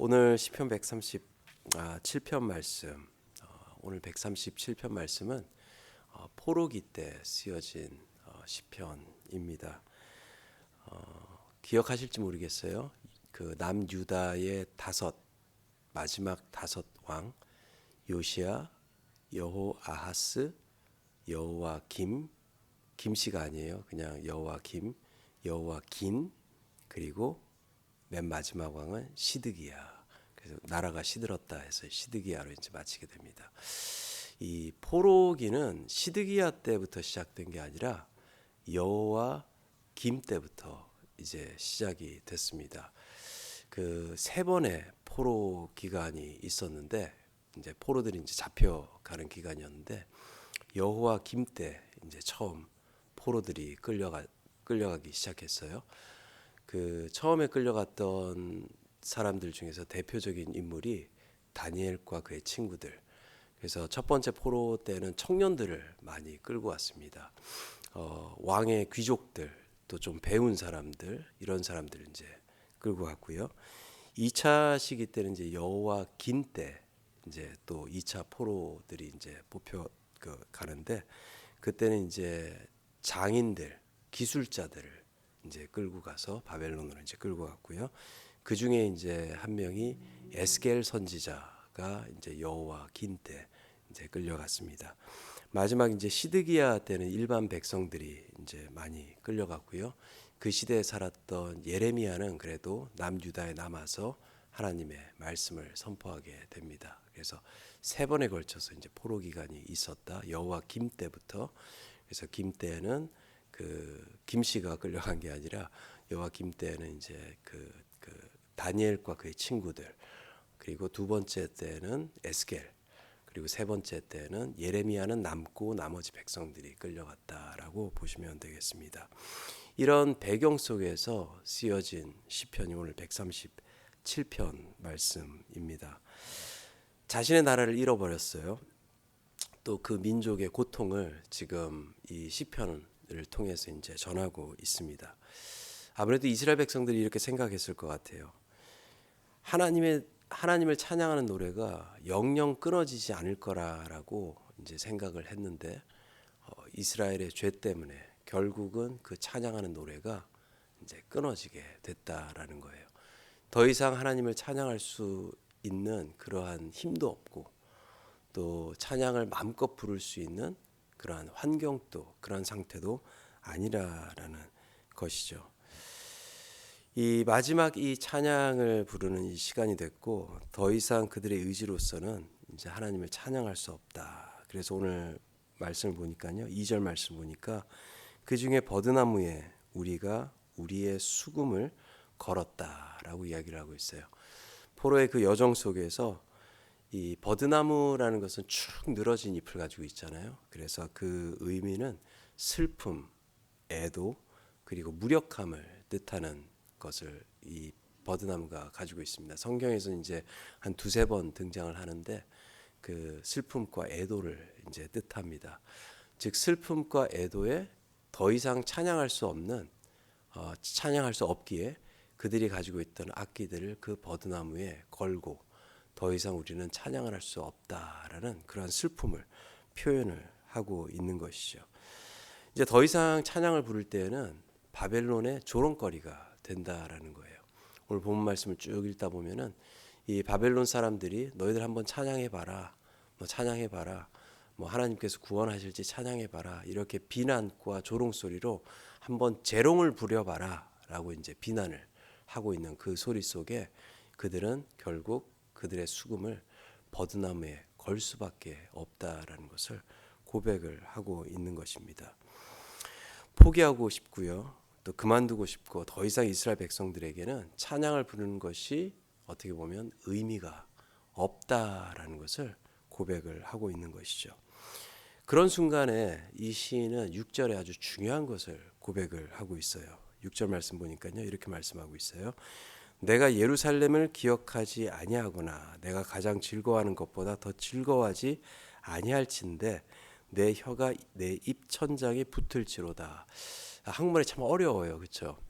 오늘 시편 137편 말씀, 오늘 137편 말씀은 포로기 때 쓰여진 시편입니다. 기억하실지 모르겠어요. 그 남유다의 마지막 다섯 왕, 요시야, 여호아하스, 여호와김, 김씨가 아니에요. 그냥 여호와김, 여호와긴, 그리고 맨 마지막 왕은 시드기야. 그래서 나라가 시들었다 해서 시드기야로 이제 마치게 됩니다. 이 포로기는 시드기야 때부터 시작된 게 아니라 여호와김 때부터 이제 시작이 됐습니다. 그 세 번의 포로 기간이 있었는데 이제 포로들이 이제 잡혀가는 기간이었는데 여호와김 때 이제 처음 포로들이 끌려가기 시작했어요. 그 처음에 끌려갔던 사람들 중에서 대표적인 인물이 다니엘과 그의 친구들. 그래서 첫 번째 포로 때는 청년들을 많이 끌고 왔습니다. 왕의 귀족들, 또 좀 배운 사람들, 이런 사람들을 이제 끌고 갔고요. 2차 시기 때는 이제 여호와긴 때 이제 또 2차 포로들이 이제 가는데 그때는 이제 장인들, 기술자들을 이제 끌고 가서 바벨론으로 이제 끌고 갔고요. 그 중에 이제 한 명이 에스겔 선지자가 이제 여호와긴 때 이제 끌려갔습니다. 마지막 이제 시드기야 때는 일반 백성들이 이제 많이 끌려갔고요. 그 시대에 살았던 예레미야는 그래도 남유다에 남아서 하나님의 말씀을 선포하게 됩니다. 그래서 세 번에 걸쳐서 이제 포로 기간이 있었다. 여호와김 때부터. 그래서 김 때는 그 김씨가 끌려간 게 아니라 여호와김 때는 이제 그 다니엘과 그의 친구들, 그리고 두 번째 때는 에스겔, 그리고 세 번째 때는 예레미야는 남고 나머지 백성들이 끌려갔다라고 보시면 되겠습니다. 이런 배경 속에서 쓰여진 시편이 오늘 137편 말씀입니다. 자신의 나라를 잃어버렸어요. 또 그 민족의 고통을 지금 이 시편을 통해서 이제 전하고 있습니다. 아무래도 이스라엘 백성들이 이렇게 생각했을 것 같아요. 하나님을 찬양하는 노래가 영영 끊어지지 않을 거라고 이제 생각을 했는데 이스라엘의 죄 때문에 결국은 그 찬양하는 노래가 이제 끊어지게 됐다라는 거예요. 더 이상 하나님을 찬양할 수 있는 그러한 힘도 없고 또 찬양을 마음껏 부를 수 있는 그러한 환경도 그런 상태도 아니라라는 것이죠. 이 마지막 이 찬양을 부르는 이 시간이 됐고 더 이상 그들의 의지로서는 이제 하나님을 찬양할 수 없다. 그래서 오늘 말씀을 보니까요. 2절 말씀 보니까 그 중에 버드나무에 우리가 우리의 수금을 걸었다라고 이야기를 하고 있어요. 포로의 그 여정 속에서 이 버드나무라는 것은 축 늘어진 잎을 가지고 있잖아요. 그래서 그 의미는 슬픔, 애도, 그리고 무력함을 뜻하는 것을 이 버드나무가 가지고 있습니다. 성경에서는 이제 한 두세 번 등장을 하는데 그 슬픔과 애도를 이제 뜻합니다. 즉 슬픔과 애도에 더 이상 찬양할 수 없기에 그들이 가지고 있던 악기들을 그 버드나무에 걸고 더 이상 우리는 찬양을 할 수 없다라는 그런 슬픔을 표현을 하고 있는 것이죠. 이제 더 이상 찬양을 부를 때에는 바벨론의 조롱거리가 된다라는 거예요. 오늘 본문 말씀을 쭉 읽다 보면은 이 바벨론 사람들이 너희들 한번 찬양해봐라, 찬양해봐라, 하나님께서 구원하실지 찬양해봐라 이렇게 비난과 조롱 소리로 한번 재롱을 부려봐라라고 이제 비난을 하고 있는 그 소리 속에 그들은 결국 그들의 수금을 버드나무에 걸 수밖에 없다라는 것을 고백을 하고 있는 것입니다. 포기하고 싶고요. 또 그만두고 싶고 더 이상 이스라엘 백성들에게는 찬양을 부르는 것이 어떻게 보면 의미가 없다라는 것을 고백을 하고 있는 것이죠. 그런 순간에 이 시인은 6절에 아주 중요한 것을 고백을 하고 있어요. 6절 말씀 보니까요. 이렇게 말씀하고 있어요. 내가 예루살렘을 기억하지 아니하거나 내가 가장 즐거워하는 것보다 더 즐거워하지 아니할진대 내 혀가 내 입천장에 붙을지로다. 한국말이 참 어려워요. 그렇죠?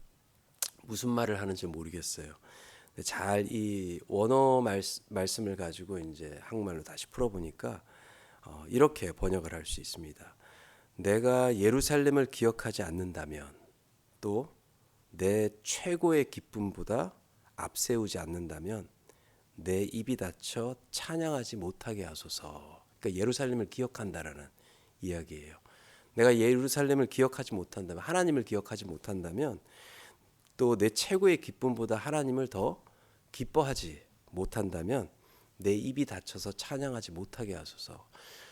무슨 말을 하는지 모르겠어요. 잘 이 원어 말씀을 가지고 이제 한국말로 다시 풀어보니까 이렇게 번역을 할 수 있습니다. 내가 예루살렘을 기억하지 않는다면, 또 내 최고의 기쁨보다 앞세우지 않는다면 내 입이 닫혀 찬양하지 못하게 하소서. 그러니까 예루살렘을 기억한다라는 이야기예요. 내가 예루살렘을 기억하지 못한다면, 하나님을 기억하지 못한다면, 또 내 최고의 기쁨보다 하나님을 더 기뻐하지 못한다면 내 입이 닫혀서 찬양하지 못하게 하소서.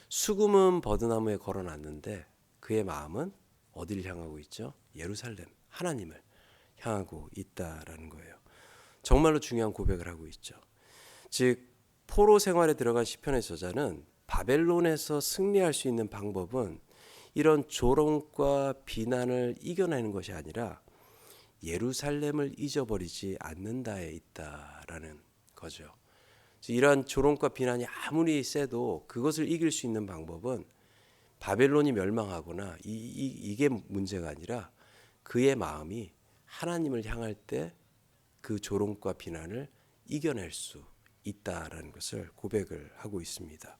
수금은 버드나무에 걸어놨는데 그의 마음은 어디를 향하고 있죠? 예루살렘, 하나님을 향하고 있다라는 거예요. 정말로 중요한 고백을 하고 있죠. 즉 포로 생활에 들어간 시편의 저자는 바벨론에서 승리할 수 있는 방법은 이런 조롱과 비난을 이겨내는 것이 아니라 예루살렘을 잊어버리지 않는다에 있다라는 거죠. 이러한 조롱과 비난이 아무리 세도 그것을 이길 수 있는 방법은 바벨론이 멸망하거나 이게 문제가 아니라 그의 마음이 하나님을 향할 때 그 조롱과 비난을 이겨낼 수 있다라는 것을 고백을 하고 있습니다.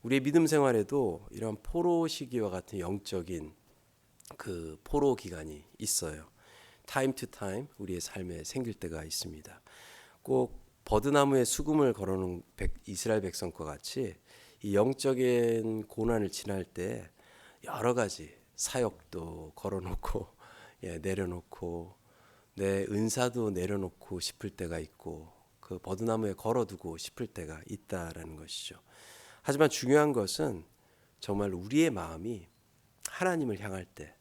우리의 믿음 생활에도 이런 포로 시기와 같은 영적인 그 포로 기간이 있어요. time to time 우리의 삶에 생길 때가 있습니다. 꼭 버드나무에 수금을 걸어놓은 이스라엘 백성과 같이 이 영적인 고난을 지날 때 여러 가지 사역도 걸어놓고 내려놓고 내 은사도 내려놓고 싶을 때가 있고 그 버드나무에 걸어두고 싶을 때가 있다라는 것이죠. 하지만 중요한 것은 정말 우리의 마음이 하나님을 향할 때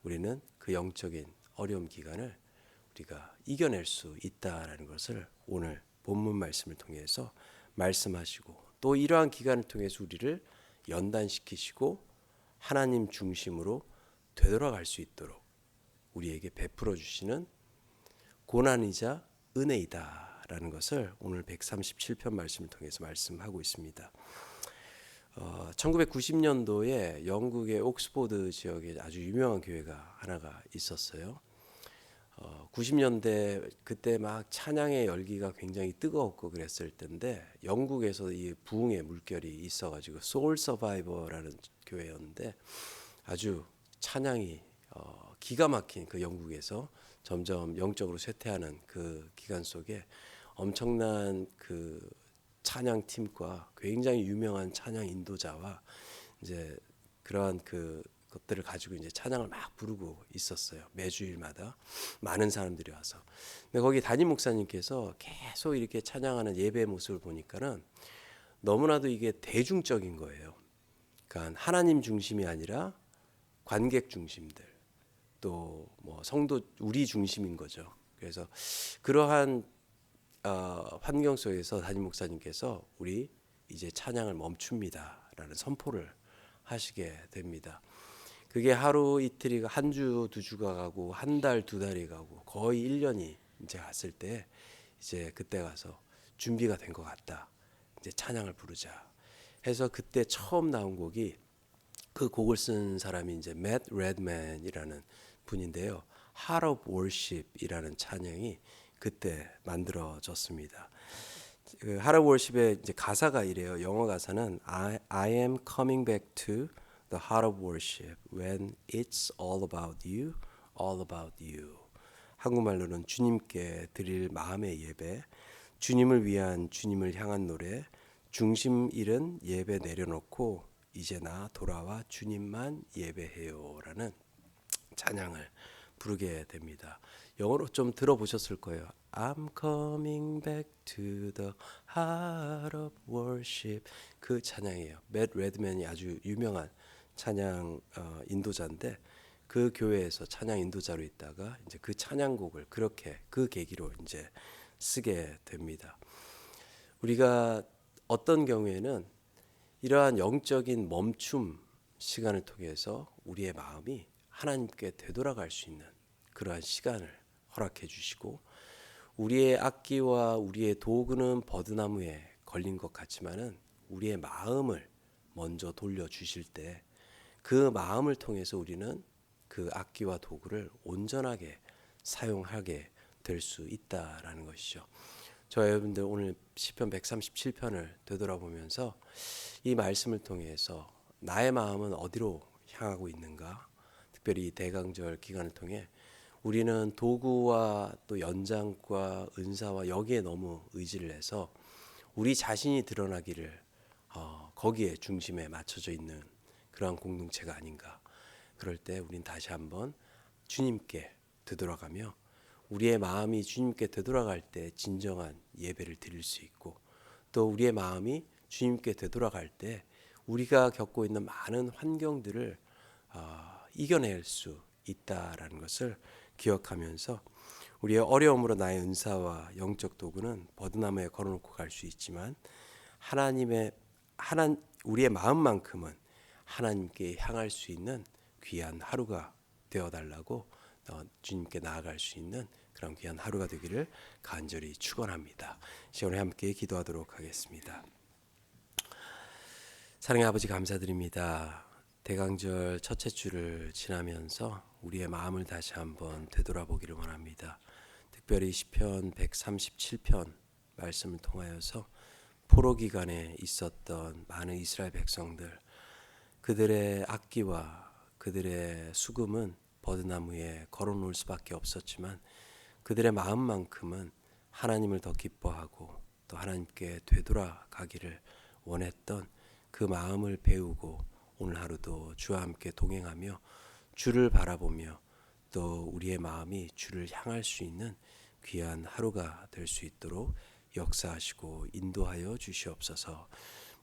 우리는 그 영적인 어려움 기간을 우리가 이겨낼 수 있다라는 것을 오늘 본문 말씀을 통해서 말씀하시고, 또 이러한 기간을 통해서 우리를 연단시키시고 하나님 중심으로 되돌아갈 수 있도록 우리에게 베풀어 주시는 고난이자 은혜이다라는 것을 오늘 137편 말씀을 통해서 말씀하고 있습니다. 1990년도에 영국의 옥스포드 지역에 아주 유명한 교회가 하나가 있었어요. 90년대 그때 막 찬양의 열기가 굉장히 뜨거웠고 그랬을 때인데 영국에서 이 부흥의 물결이 있어가지고 소울 서바이버라는 교회였는데 아주 찬양이 기가 막힌 그 영국에서 점점 영적으로 쇠퇴하는 그 기간 속에 엄청난 그 찬양 팀과 굉장히 유명한 찬양 인도자와 이제 그러한 그 것들을 가지고 이제 찬양을 막 부르고 있었어요. 매주일마다 많은 사람들이 와서. 근데 거기 담임 목사님께서 계속 이렇게 찬양하는 예배의 모습을 보니까는 너무나도 이게 대중적인 거예요. 그러니까 하나님 중심이 아니라 관객 중심들, 또 뭐 성도 우리 중심인 거죠. 그래서 그러한 환경 속에서 담임 목사님께서 우리 이제 찬양을 멈춥니다라는 선포를 하시게 됩니다. 그게 하루 이틀이 한 주 두 주가 가고 한 달 두 달이 가고 거의 1년이 이제 갔을 때 이제 그때 가서 준비가 된 것 같다. 이제 찬양을 부르자 해서 그때 처음 나온 곡이, 그 곡을 쓴 사람이 이제 맷 레드맨이라는 분인데요. Heart of Worship이라는 찬양이 그때 만들어졌습니다. 그 Heart of Worship의 이제 가사가 이래요. 영어 가사는 I am coming back to the heart of worship when it's all about you, all about you. 한국말로는 주님께 드릴 마음의 예배, 주님을 위한 주님을 향한 노래, 중심 잃은 예배 내려놓고 이제 나 돌아와 주님만 예배해요라는 찬양을 부르게 됩니다. 영어로 좀 들어보셨을 거예요. I'm coming back to the heart of worship. 그 찬양이에요. 맷 레드맨이 아주 유명한 찬양 인도자인데 그 교회에서 찬양 인도자로 있다가 이제 그 찬양곡을 그렇게 그 계기로 이제 쓰게 됩니다. 우리가 어떤 경우에는 이러한 영적인 멈춤 시간을 통해서 우리의 마음이 하나님께 되돌아갈 수 있는 그러한 시간을 허락해 주시고, 우리의 악기와 우리의 도구는 버드나무에 걸린 것 같지만은 우리의 마음을 먼저 돌려 주실 때 그 마음을 통해서 우리는 그 악기와 도구를 온전하게 사용하게 될 수 있다라는 것이죠. 저 여러분들 오늘 시편 137편을 되돌아보면서 이 말씀을 통해서 나의 마음은 어디로 향하고 있는가? 특별히 이 대강절 기간을 통해 우리는 도구와 또 연장과 은사와 여기에 너무 의지를 해서 우리 자신이 드러나기를 거기에 중심에 맞춰져 있는 그러한 공동체가 아닌가. 그럴 때 우린 다시 한번 주님께 되돌아가며 우리의 마음이 주님께 되돌아갈 때 진정한 예배를 드릴 수 있고 또 우리의 마음이 주님께 되돌아갈 때 우리가 겪고 있는 많은 환경들을 이겨낼 수 있다라는 것을 기억하면서 우리의 어려움으로 나의 은사와 영적 도구는 버드나무에 걸어놓고 갈 수 있지만 우리의 마음만큼은 하나님께 향할 수 있는 귀한 하루가 되어달라고 주님께 나아갈 수 있는 그런 귀한 하루가 되기를 간절히 축원합니다. 시간에 함께 기도하도록 하겠습니다. 사랑의 아버지 감사드립니다. 대강절 첫째 주를 지나면서 우리의 마음을 다시 한번 되돌아보기를 원합니다. 특별히 시편 137편 말씀을 통하여서 포로 기간에 있었던 많은 이스라엘 백성들, 그들의 악기와 그들의 수금은 버드나무에 걸어놓을 수밖에 없었지만 그들의 마음만큼은 하나님을 더 기뻐하고 또 하나님께 되돌아가기를 원했던 그 마음을 배우고 오늘 하루도 주와 함께 동행하며 주를 바라보며 또 우리의 마음이 주를 향할 수 있는 귀한 하루가 될 수 있도록 역사하시고 인도하여 주시옵소서.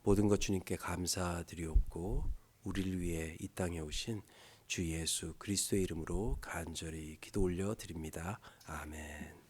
모든 것 주님께 감사드리옵고 우리를 위해 이 땅에 오신 주 예수 그리스도의 이름으로 간절히 기도 올려 드립니다. 아멘.